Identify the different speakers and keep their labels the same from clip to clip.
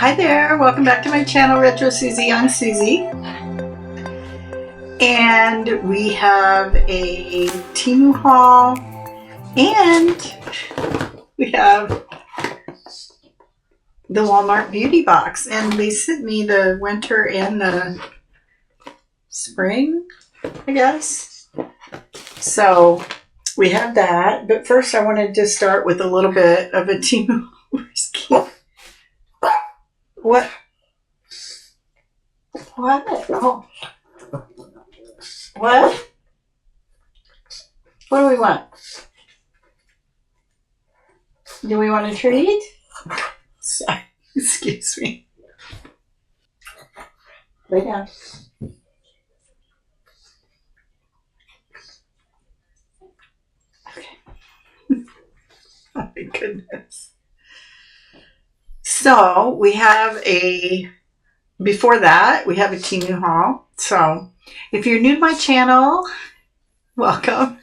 Speaker 1: Hi there, welcome back to my channel, Retro Susie. I'm Susie. And we have a Temu haul and we have the Walmart beauty box. And they sent me the winter and the spring, I guess. So we have that. But first I wanted to start with a little bit of a Temu. What? What? Oh. What? What do we want? Do we want a treat? Sorry, excuse me. Lay down. Okay. Oh my goodness. So we have before that, we have a Temu haul. So if you're new to my channel, welcome.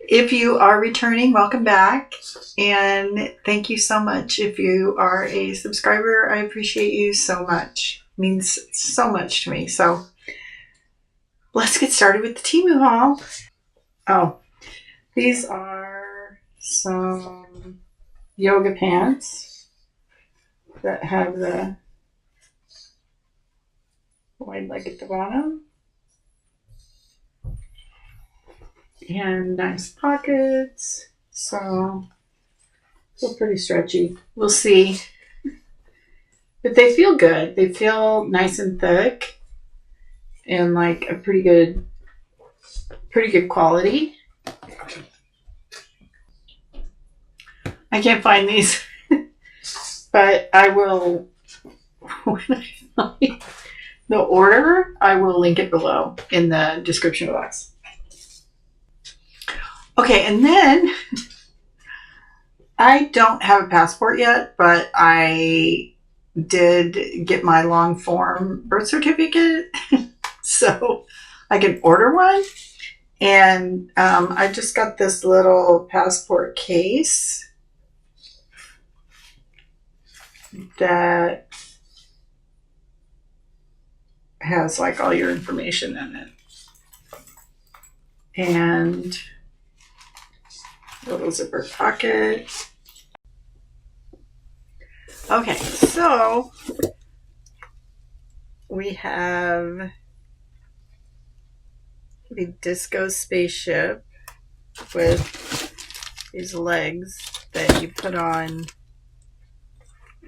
Speaker 1: If you are returning, welcome back. And thank you so much. If you are a subscriber, I appreciate you so much. It means so much to me. So let's get started with the Temu haul. Oh, these are some yoga pants that have the wide leg at the bottom and nice pockets, so feel pretty stretchy. We'll see, but they feel good. They feel nice and thick and like a pretty good quality. I can't find these, but I will, when I find the order, I will link it below in the description box. Okay, and then I don't have a passport yet, but I did get my long form birth certificate, so I can order one. And I just got this little passport case that has like all your information in it. And little zipper pocket. Okay, so we have the disco spaceship with these legs that you put on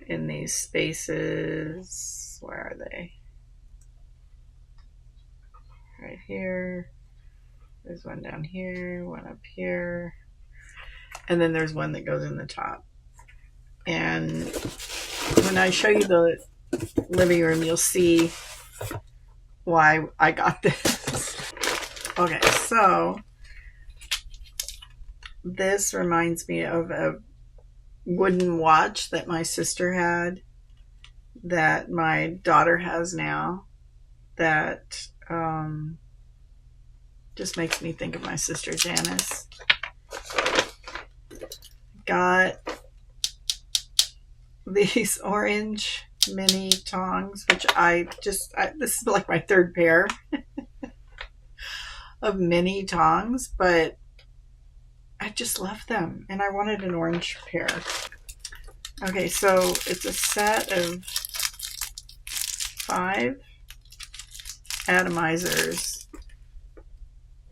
Speaker 1: in these spaces. Where are they? Right here. There's one down here, one up here, and then there's one that goes in the top. And when I show you the living room, you'll see why I got this. Okay, so this reminds me of a wooden watch that my sister had that my daughter has now, that just makes me think of my sister Janice. Got these orange mini tongs, which this is like my third pair of mini tongs, but I just love them and I wanted an orange pair. Okay, so it's a set of 5 atomizers,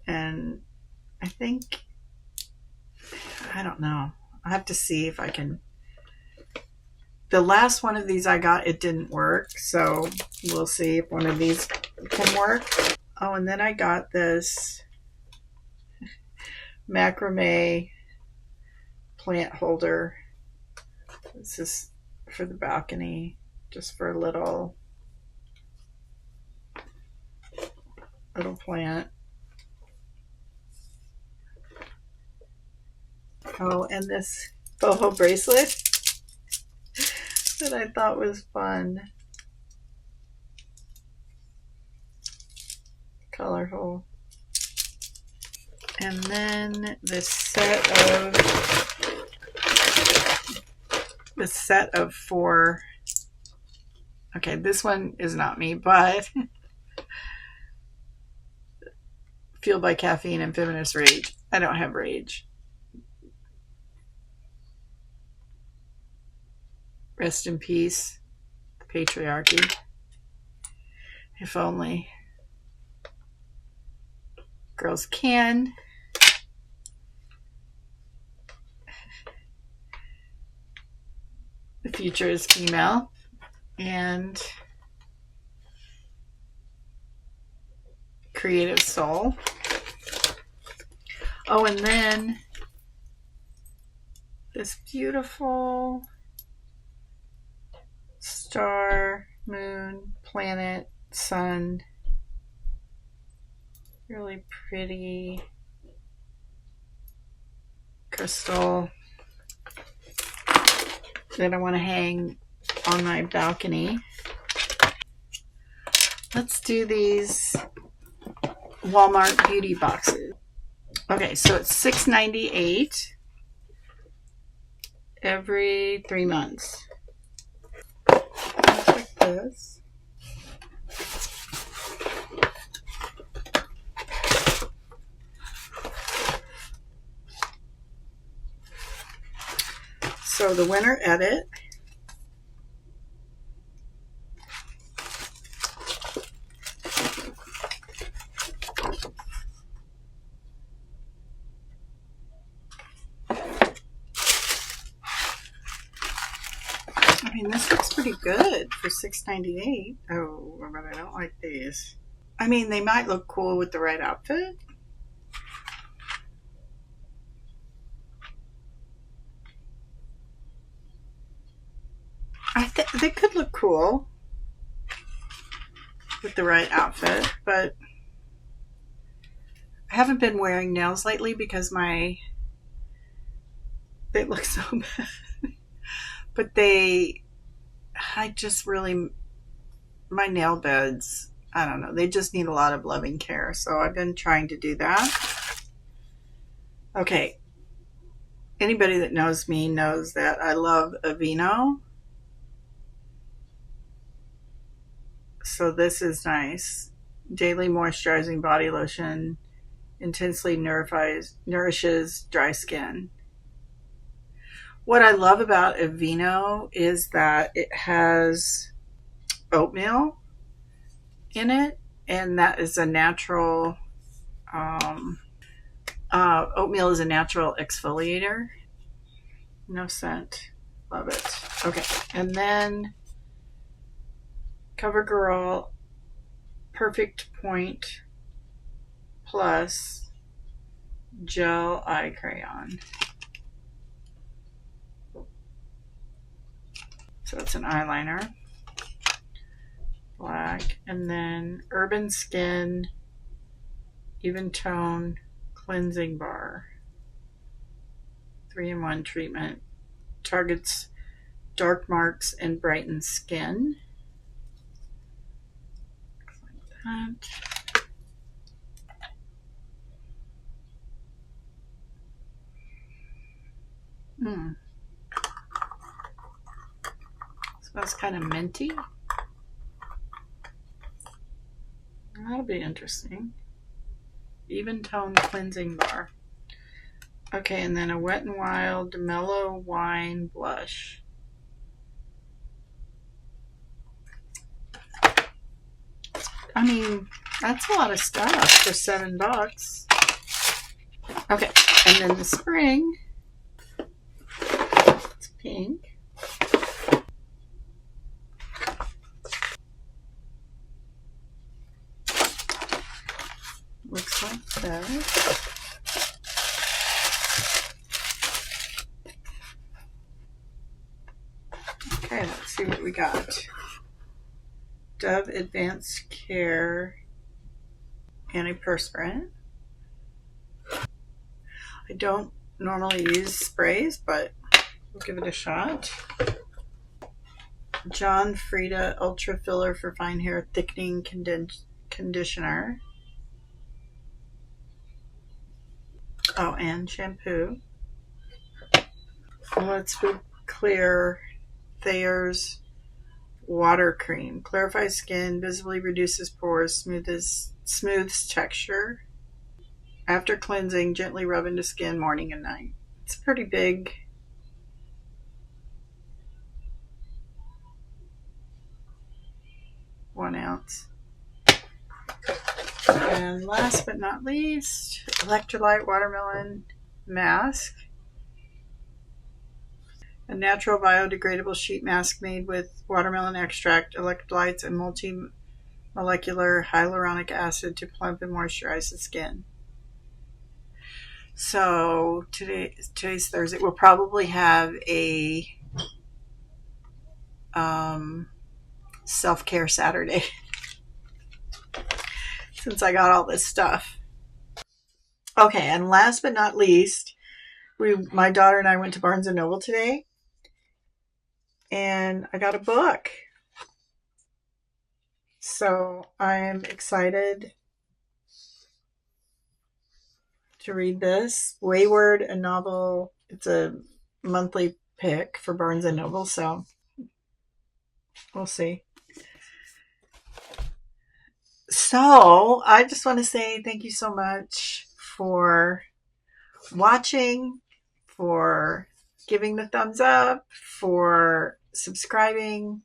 Speaker 1: and I don't know. I have to see if I can. The last one of these I got, it didn't work, so we'll see if one of these can work. Oh, and then I got this macrame plant holder. This is for the balcony, just for a little plant. Oh, and this boho bracelet that I thought was fun. Colorful. And then this set of 4 Okay, this one is not me, but fueled by caffeine and feminist rage. I don't have rage. Rest in peace, the patriarchy. If only girls can. The future is female. And creative soul. Oh, and then this beautiful star, moon, planet, sun. Really pretty crystal that I want to hang on my balcony. Let's do these Walmart beauty boxes. Okay, so it's $6.98 every 3 months. Like this. So the winter edit. I mean, this looks pretty good for $6.98. Oh, but I don't like these. I mean, they might look cool with the right outfit. They could look cool with the right outfit, but I haven't been wearing nails lately because they look so bad. But my nail beds, I don't know, they just need a lot of loving care. So I've been trying to do that. Okay. Anybody that knows me knows that I love Aveeno. So this is nice. Daily moisturizing body lotion intensely nourishes dry skin. What I love about Aveeno is that it has oatmeal in it, and that is a natural, oatmeal is a natural exfoliator. No scent. Love it. Okay, and then CoverGirl Perfect Point Plus Gel Eye Crayon. So it's an eyeliner. Black. And then Urban Skin Even Tone Cleansing Bar. 3-in-1 treatment. Targets dark marks and brightens skin. Like that. Smells kind of minty. That'll be interesting. Even Tone Cleansing Bar. Okay, and then a Wet n Wild Mellow Wine Blush. I mean, that's a lot of stuff for $7. Okay, and then the spring. It's pink. Looks like that. Okay, let's see what we got. Dove Advanced Care Antiperspirant. I don't normally use sprays, but we'll give it a shot. John Frieda Ultra Filler for Fine Hair Thickening Conditioner. Oh, and shampoo. Let's be clear. Thayer's water cream. Clarifies skin, visibly reduces pores, smooths texture. After cleansing, gently rub into skin morning and night. It's pretty big. One ounce. And last but not least, electrolyte watermelon mask. A natural biodegradable sheet mask made with watermelon extract, electrolytes, and multi-molecular hyaluronic acid to plump and moisturize the skin. So today's Thursday. We'll probably have a self-care Saturday since I got all this stuff. Okay, and last but not least, my daughter and I went to Barnes & Noble today, and I got a book. So I'm excited to read this. Wayward, a novel. It's a monthly pick for Barnes & Noble, so we'll see. So I just want to say thank you so much for watching, for giving the thumbs up, for subscribing.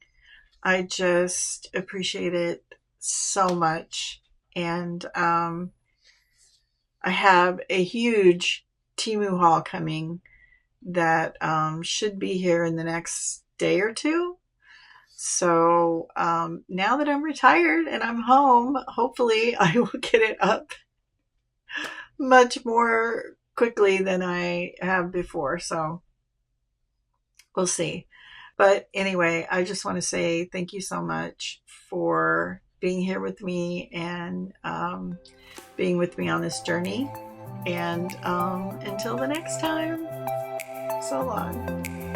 Speaker 1: I just appreciate it so much. And I have a huge Temu haul coming that should be here in the next day or two. So now that I'm retired and I'm home, hopefully I will get it up much more quickly than I have before. So we'll see. But anyway, I just want to say thank you so much for being here with me and being with me on this journey. And until the next time, so long.